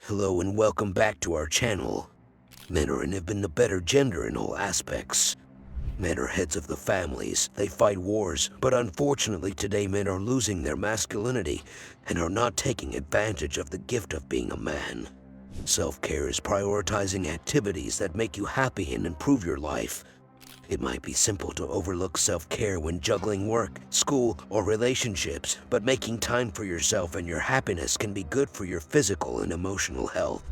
Hello and welcome back to our channel. Men are and have been the better gender in all aspects. Men are heads of the families, they fight wars, but unfortunately today men are losing their masculinity and are not taking advantage of the gift of being a man. Self-care is prioritizing activities that make you happy and improve your life. It might be simple to overlook self-care when juggling work, school, or relationships, but making time for yourself and your happiness can be good for your physical and emotional health.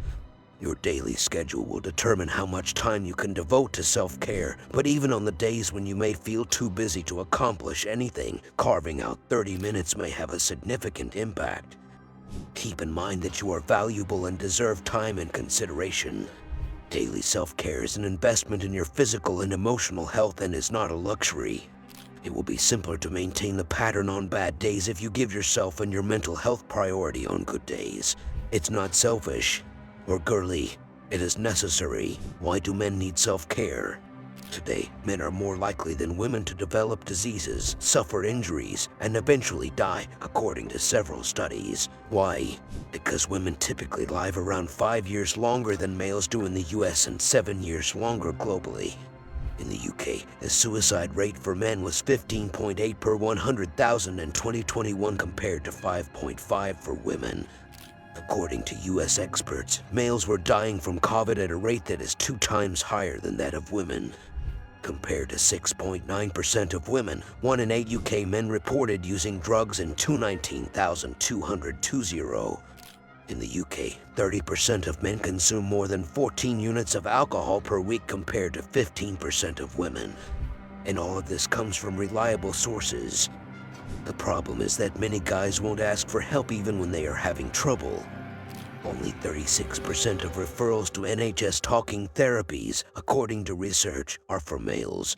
Your daily schedule will determine how much time you can devote to self-care, but even on the days when you may feel too busy to accomplish anything, carving out 30 minutes may have a significant impact. Keep in mind that you are valuable and deserve time and consideration. Daily self-care is an investment in your physical and emotional health and is not a luxury. It will be simpler to maintain the pattern on bad days if you give yourself and your mental health priority on good days. It's not selfish or girly. It is necessary. Why do men need self-care? Today, men are more likely than women to develop diseases, suffer injuries, and eventually die, according to several studies. Why? Because women typically live around 5 years longer than males do in the US and 7 years longer globally. In the UK, the suicide rate for men was 15.8 per 100,000 in 2021 compared to 5.5 for women. According to US experts, males were dying from COVID at a rate that is 2 times higher than that of women. Compared to 6.9% of women, 1 in 8 UK men reported using drugs in 219,220. In the UK, 30% of men consume more than 14 units of alcohol per week compared to 15% of women. And all of this comes from reliable sources. The problem is that many guys won't ask for help even when they are having trouble. Only 36% of referrals to NHS talking therapies, according to research, are for males.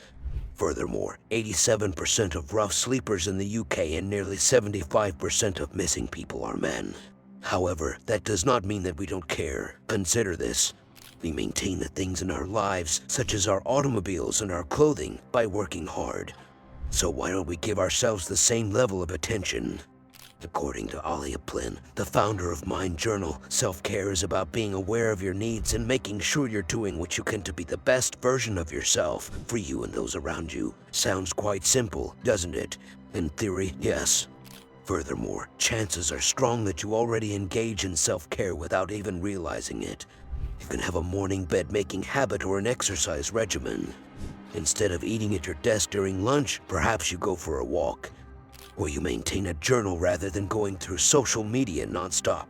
Furthermore, 87% of rough sleepers in the UK and nearly 75% of missing people are men. However, that does not mean that we don't care. Consider this. We maintain the things in our lives, such as our automobiles and our clothing, by working hard. So why don't we give ourselves the same level of attention? According to Alia Plin, the founder of Mind Journal, self-care is about being aware of your needs and making sure you're doing what you can to be the best version of yourself for you and those around you. Sounds quite simple, doesn't it? In theory, yes. Furthermore, chances are strong that you already engage in self-care without even realizing it. You can have a morning bed-making habit or an exercise regimen. Instead of eating at your desk during lunch, perhaps you go for a walk. Or you maintain a journal rather than going through social media nonstop.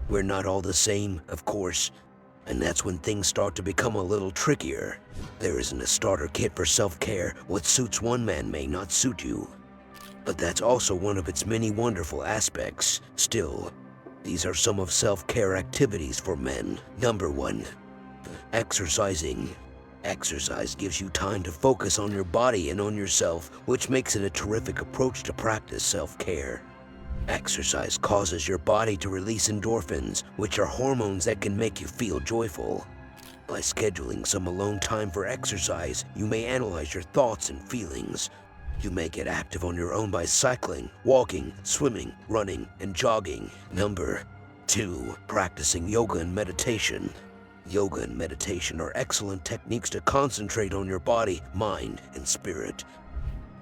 We're not all the same, of course, and that's when things start to become a little trickier. There isn't a starter kit for self-care. What suits one man may not suit you. But that's also one of its many wonderful aspects. Still, these are some of self-care activities for men. Number 1, exercising. Exercise gives you time to focus on your body and on yourself, which makes it a terrific approach to practice self-care. Exercise causes your body to release endorphins, which are hormones that can make you feel joyful. By scheduling some alone time for exercise, you may analyze your thoughts and feelings. You may get active on your own by cycling, walking, swimming, running, and jogging. Number 2, practicing yoga and meditation. Yoga and meditation are excellent techniques to concentrate on your body, mind, and spirit.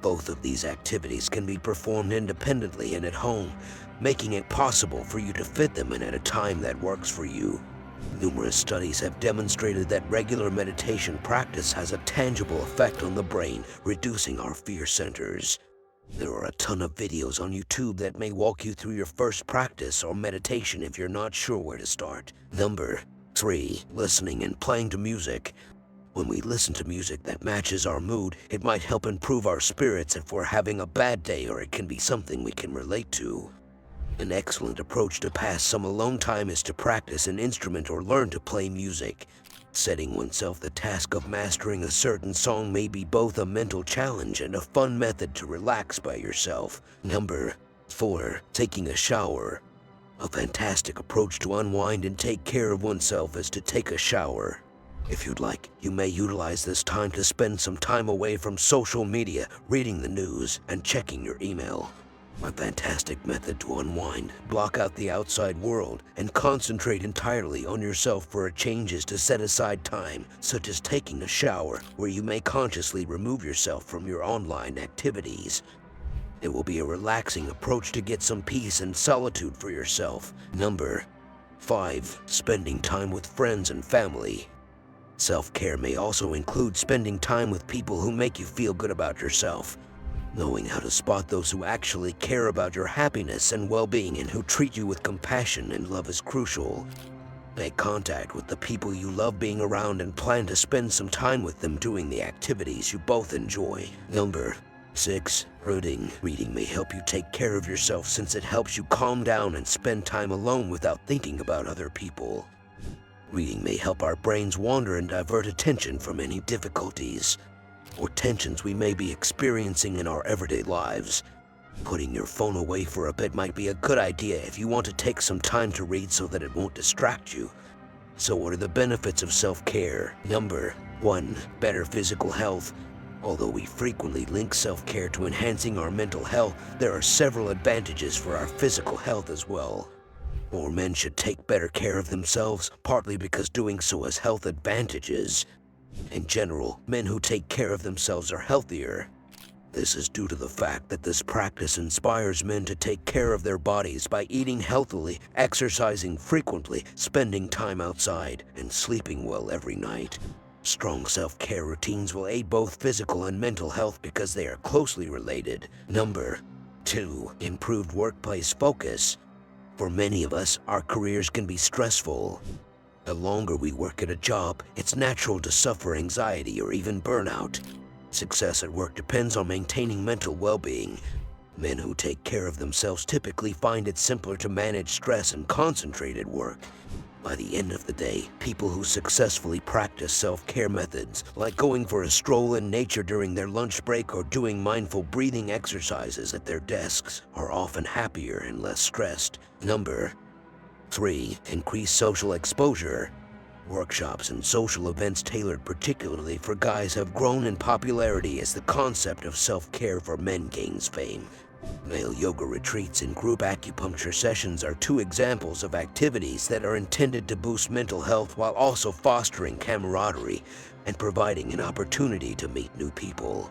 Both of these activities can be performed independently and at home, making it possible for you to fit them in at a time that works for you. Numerous studies have demonstrated that regular meditation practice has a tangible effect on the brain, reducing our fear centers. There are a ton of videos on YouTube that may walk you through your first practice or meditation if you're not sure where to start. Number 3, listening and playing to music. When we listen to music that matches our mood, it might help improve our spirits if we're having a bad day, or it can be something we can relate to. An excellent approach to pass some alone time is to practice an instrument or learn to play music. Setting oneself the task of mastering a certain song may be both a mental challenge and a fun method to relax by yourself. Number 4, taking a shower. A fantastic approach to unwind and take care of oneself is to take a shower. If you'd like, you may utilize this time to spend some time away from social media, reading the news, and checking your email. A fantastic method to unwind, block out the outside world, and concentrate entirely on yourself for a change is to set aside time, such as taking a shower, where you may consciously remove yourself from your online activities. It will be a relaxing approach to get some peace and solitude for yourself. Number 5. Spending time with friends and family. Self-care may also include spending time with people who make you feel good about yourself. Knowing how to spot those who actually care about your happiness and well-being and who treat you with compassion and love is crucial. Make contact with the people you love being around and plan to spend some time with them doing the activities you both enjoy. Number 6. Reading. Reading may help you take care of yourself since it helps you calm down and spend time alone without thinking about other people. Reading may help our brains wander and divert attention from any difficulties or tensions we may be experiencing in our everyday lives. Putting your phone away for a bit might be a good idea if you want to take some time to read so that it won't distract you. So what are the benefits of self-care? Number 1. Better physical health. Although we frequently link self-care to enhancing our mental health, there are several advantages for our physical health as well. More men should take better care of themselves, partly because doing so has health advantages. In general, men who take care of themselves are healthier. This is due to the fact that this practice inspires men to take care of their bodies by eating healthily, exercising frequently, spending time outside, and sleeping well every night. Strong self-care routines will aid both physical and mental health because they are closely related. Number 2. Improved workplace focus. For many of us, our careers can be stressful. The longer we work at a job, it's natural to suffer anxiety or even burnout. Success at work depends on maintaining mental well-being. Men who take care of themselves typically find it simpler to manage stress and concentrate at work. By the end of the day, people who successfully practice self-care methods, like going for a stroll in nature during their lunch break or doing mindful breathing exercises at their desks, are often happier and less stressed. Number 3. Increase social exposure. Workshops and social events tailored particularly for guys have grown in popularity as the concept of self-care for men gains fame. Male yoga retreats and group acupuncture sessions are two examples of activities that are intended to boost mental health while also fostering camaraderie and providing an opportunity to meet new people.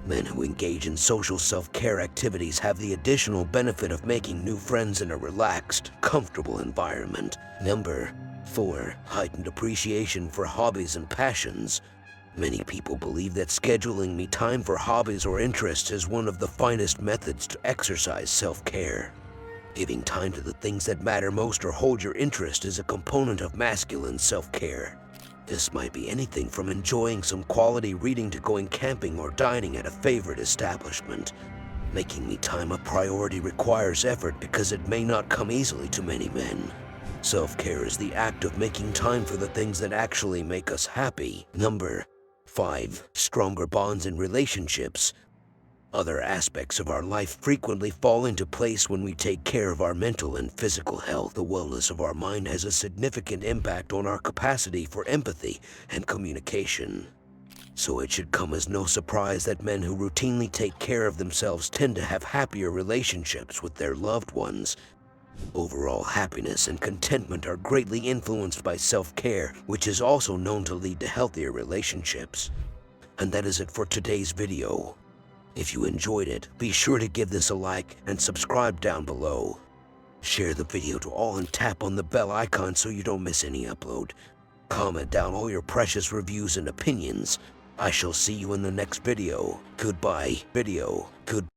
Men who engage in social self-care activities have the additional benefit of making new friends in a relaxed, comfortable environment. Number 4. Heightened appreciation for hobbies and passions. Many people believe that scheduling me time for hobbies or interests is one of the finest methods to exercise self-care. Giving time to the things that matter most or hold your interest is a component of masculine self-care. This might be anything from enjoying some quality reading to going camping or dining at a favorite establishment. Making me time a priority requires effort because it may not come easily to many men. Self-care is the act of making time for the things that actually make us happy. Number 5. Stronger bonds in relationships. Other aspects of our life frequently fall into place when we take care of our mental and physical health. The wellness of our mind has a significant impact on our capacity for empathy and communication. So it should come as no surprise that men who routinely take care of themselves tend to have happier relationships with their loved ones. Overall happiness and contentment are greatly influenced by self-care, which is also known to lead to healthier relationships. And that is it for today's video. If you enjoyed it, be sure to give this a like and subscribe down below. Share the video to all and tap on the bell icon so you don't miss any upload. Comment down all your precious reviews and opinions. I shall see you in the next video. Goodbye.